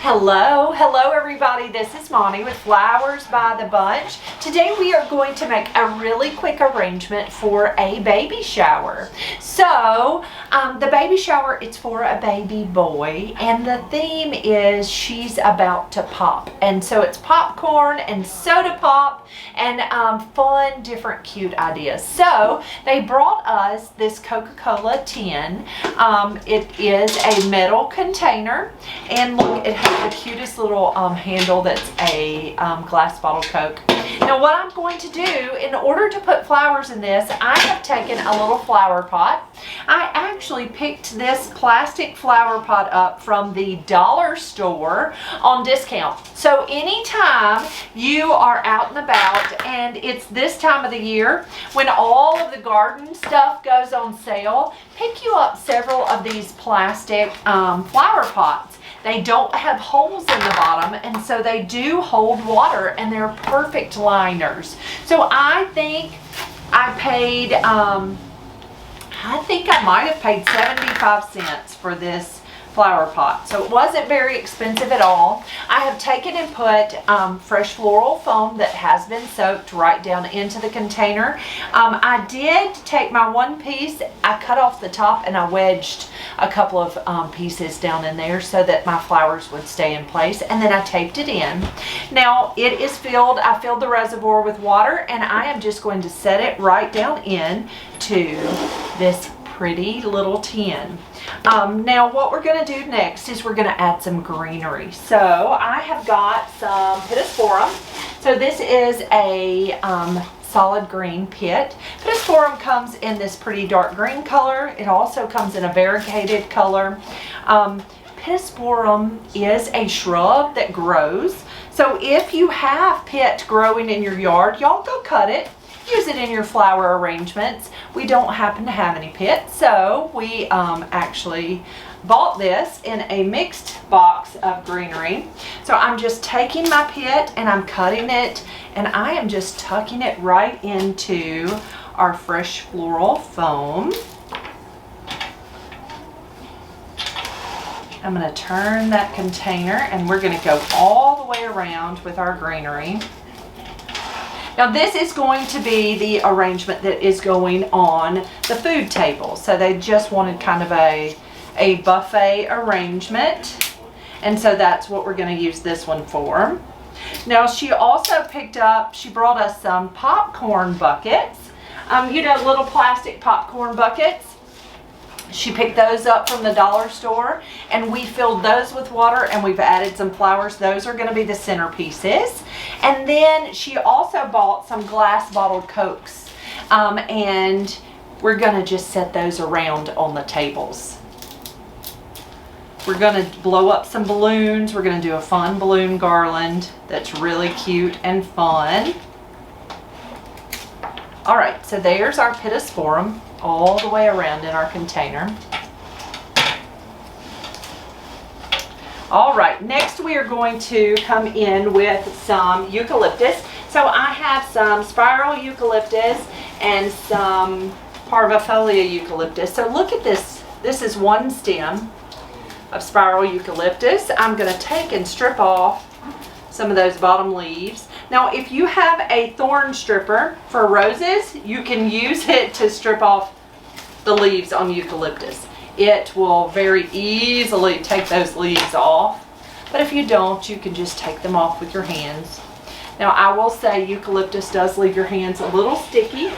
Hello everybody, this is Monty with Flowers by the Bunch. Today we are going to make a really quick arrangement for a baby shower. So, the baby shower, it's for a baby boy, and the theme is she's about to pop. And so it's popcorn and soda pop and fun, different, cute ideas. So, they brought us this Coca-Cola tin. It is a metal container, and look, it has the cutest little handle that's a glass bottle Coke. Now what I'm going to do, in order to put flowers in this, I have taken a little flower pot. I actually picked this plastic flower pot up from the dollar store on discount. So anytime you are out and about, and it's this time of the year when all of the garden stuff goes on sale, pick you up several of these plastic flower pots. They don't have holes in the bottom, and so they do hold water, and they're perfect liners. So I think I paid, I might have paid 75 cents for this flower pot. So it wasn't very expensive at all. I have taken and put fresh floral foam that has been soaked right down into the container. I did take my one piece, I cut off the top and I wedged a couple of pieces down in there so that my flowers would stay in place, and then I taped it in. Now it is filled, I filled the reservoir with water, and I am just going to set it right down in to this pretty little tin. Now what we're going to do next is we're going to add some greenery. So I have got some Pittosporum. So this is a solid green pit. Pittosporum comes in this pretty dark green color. It also comes in a variegated color. Pittosporum is a shrub that grows. So if you have pit growing in your yard, y'all go cut it. Use it in your flower arrangements. We don't happen to have any pit, so we actually bought this in a mixed box of greenery. So I'm just taking my pit and I'm cutting it, and I am just tucking it right into our fresh floral foam. I'm going to turn that container, and we're going to go all the way around with our greenery. Now this is going to be the arrangement that is going on the food table. So they just wanted kind of a buffet arrangement. And so that's what we're going to use this one for. Now she also she brought us some popcorn buckets. You know, little plastic popcorn buckets. She picked those up from the dollar store, and we filled those with water, and we've added some flowers. Those are going to be the centerpieces. And then she also bought some glass bottled Cokes, and we're going to just set those around on the tables. We're going to blow up some balloons. We're going to do a fun balloon garland that's really cute and fun. All right, so there's our Pittosporum all the way around in our container. All right, next we are going to come in with some eucalyptus. So I have some spiral eucalyptus and some parvifolia eucalyptus. So look at this. This is one stem of spiral eucalyptus. I'm going to take and strip off some of those bottom leaves. Now if you have a thorn stripper for roses, you can use it to strip off the leaves on eucalyptus. It will very easily take those leaves off, but if you don't, you can just take them off with your hands. Now I will say eucalyptus does leave your hands a little sticky.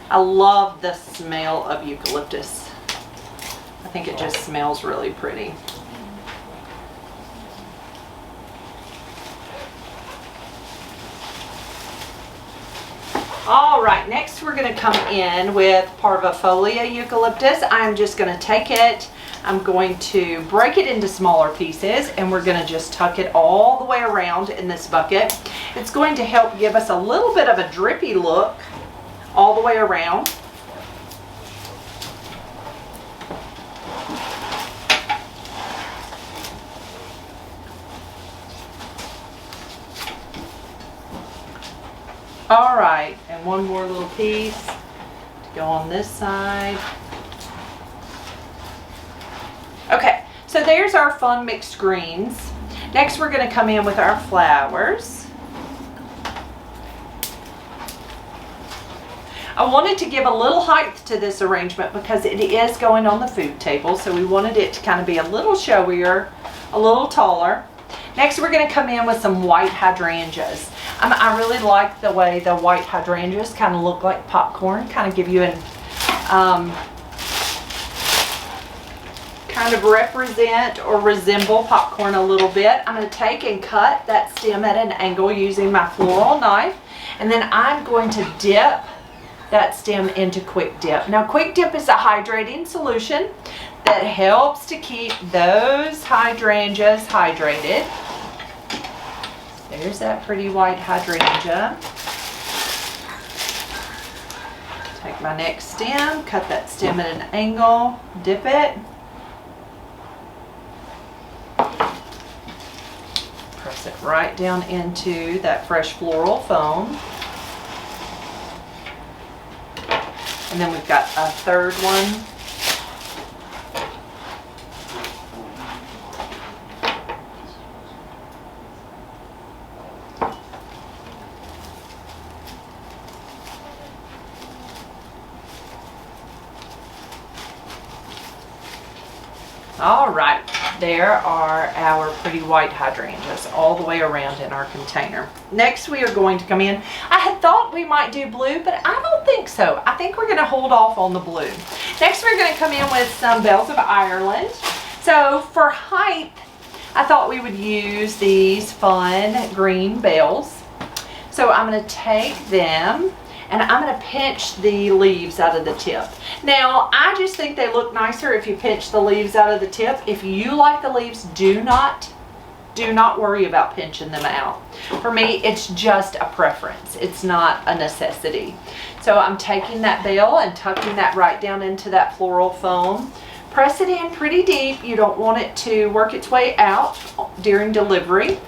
I love the smell of eucalyptus. I think it just smells really pretty. All right, next we're going to come in with parvifolia eucalyptus. I'm just going to take it, I'm going to break it into smaller pieces, and we're going to just tuck it all the way around in this bucket. It's going to help give us a little bit of a drippy look all the way around. All right, and one more little piece to Go on this side. Okay, so there's our fun mixed greens. Next we're going to come in with our flowers. I wanted to give a little height to this arrangement because it is going on the food table, so we wanted it to kind of be a little showier, a little taller. Next we're going to come in with some white hydrangeas. I really like the way the white hydrangeas kind of look like popcorn, kind of give you an kind of represent or resemble popcorn a little bit. I'm going to take and cut that stem at an angle using my floral knife, and then I'm going to dip that stem into Quick Dip. Now Quick Dip is a hydrating solution that helps to keep those hydrangeas hydrated. There's that pretty white hydrangea. Take my next stem, cut that stem at an angle, dip it. Press it right down into that fresh floral foam. And then we've got a third one. All right, there are our pretty white hydrangeas all the way around in our container. Next we are going to come in. I had thought we might do blue, but I don't think so. I think we're going to hold off on the blue. Next we're going to come in with some Bells of Ireland. So for height, I thought we would use these fun green bells. So I'm going to take them and I'm going to pinch the leaves out of the tip. Now, I just think they look nicer if you pinch the leaves out of the tip. If you like the leaves, do not worry about pinching them out. For me, it's just a preference. It's not a necessity. So I'm taking that bell and tucking that right down into that floral foam. Press it in pretty deep. You don't want it to work its way out during delivery.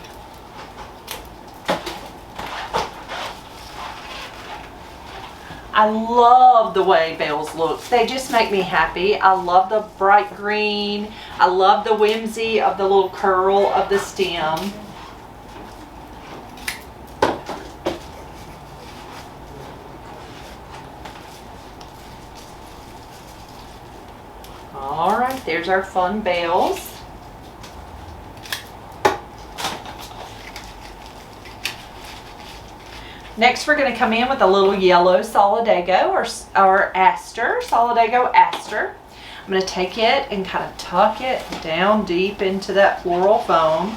I love the way bells look. They just make me happy. I love the bright green. I love the whimsy of the little curl of the stem. All right, there's our fun bells. Next, we're going to come in with a little yellow solidago or aster, solidago aster. I'm going to take it and kind of tuck it down deep into that floral foam.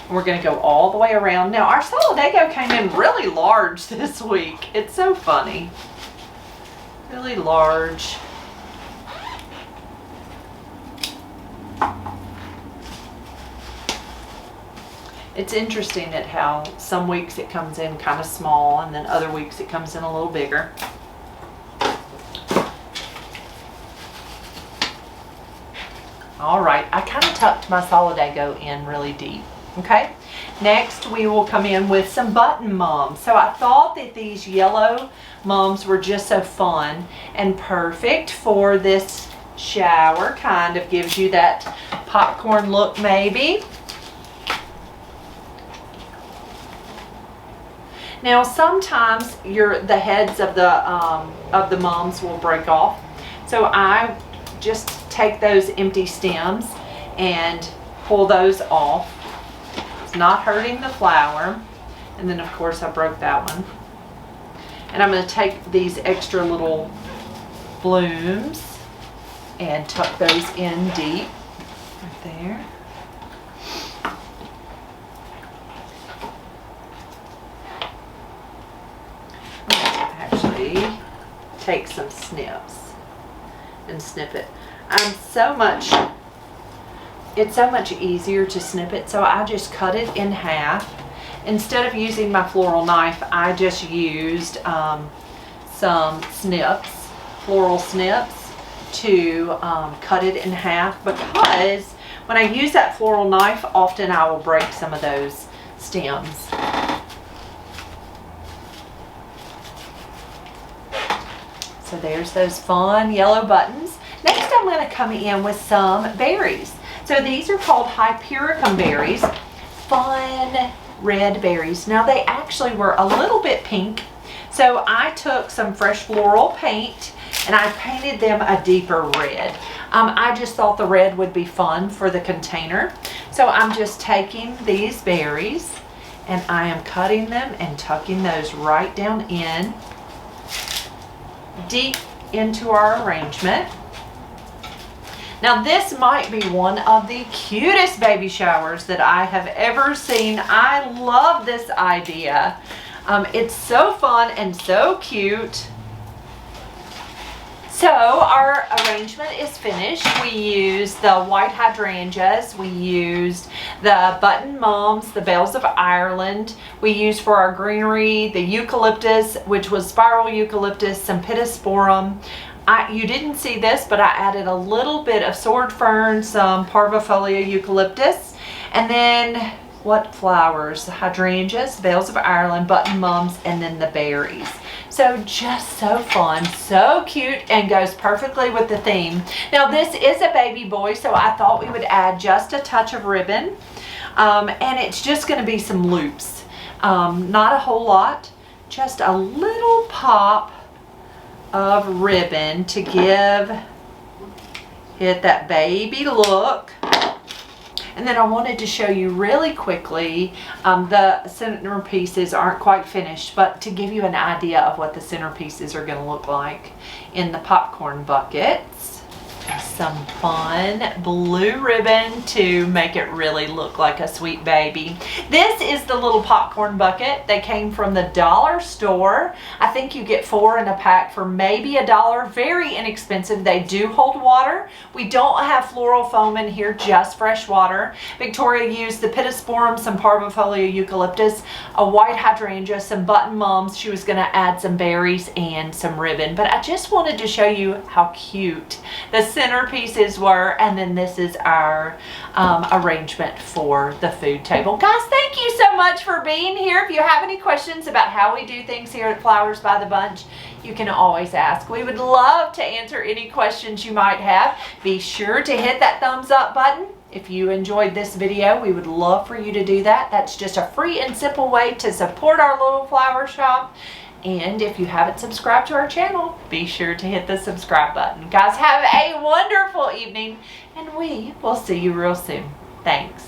And we're going to go all the way around. Now, our solidago came in really large this week. It's so funny. Really large. It's interesting at how some weeks it comes in kind of small and then other weeks it comes in a little bigger. All right, I kind of tucked my solidago in really deep, okay? Next, we will come in with some button mums. So I thought that these yellow mums were just so fun and perfect for this shower. Kind of gives you that popcorn look maybe. Now sometimes the heads of the mums will break off, so I just take those empty stems and pull those off. It's not hurting the flower. And then of course I broke that one. And I'm going to take these extra little blooms and tuck those in deep right there. Take some snips and snip it. It's so much easier to snip it, so I just cut it in half. Instead of using my floral knife, I just used some snips, floral snips, to cut it in half, because when I use that floral knife, often I will break some of those stems. So So there's those fun yellow buttons. Next, I'm going to come in with some berries. So these are called Hypericum berries. Fun red berries. Now they actually were a little bit pink. So I took some fresh floral paint and I painted them a deeper red. I just thought the red would be fun for the container. So I'm just taking these berries and I am cutting them and tucking those right down in, deep into our arrangement. Now this might be one of the cutest baby showers that I have ever seen. I love this idea. It's so fun and so cute. So our arrangement is finished. We used the white hydrangeas, we used the button mums, the bells of Ireland. We used for our greenery the eucalyptus, which was spiral eucalyptus, some pittosporum. You didn't see this, but I added a little bit of sword fern, some parvifolia eucalyptus, and then what flowers? The hydrangeas, bells of Ireland, button mums, and then the berries. So just so fun, so cute, and goes perfectly with the theme. Now this is a baby boy, so I thought we would add just a touch of ribbon, and it's just going to be some loops. Not a whole lot, just a little pop of ribbon to give it that baby look. And then I wanted to show you really quickly, the centerpieces aren't quite finished, but to give you an idea of what the centerpieces are going to look like in the popcorn buckets. Some fun blue ribbon to make it really look like a sweet baby. This is the little popcorn bucket. They came from the dollar store. I think you get 4 in a pack for maybe $1. Very inexpensive. They do hold water. We don't have floral foam in here, just fresh water. Victoria used the pittosporum, some parvifolia eucalyptus, a white hydrangea, some button mums. She was going to add some berries and some ribbon, but I just wanted to show you how cute the centerpieces were, and then this is our arrangement for the food table. Guys, thank you so much for being here. If you have any questions about how we do things here at Flowers by the Bunch, you can always ask. We would love to answer any questions you might have. Be sure to hit that thumbs up button. If you enjoyed this video, we would love for you to do that. That's just a free and simple way to support our little flower shop. And if you haven't subscribed to our channel, be sure to hit the subscribe button. Guys, have a wonderful evening, and we will see you real soon. Thanks.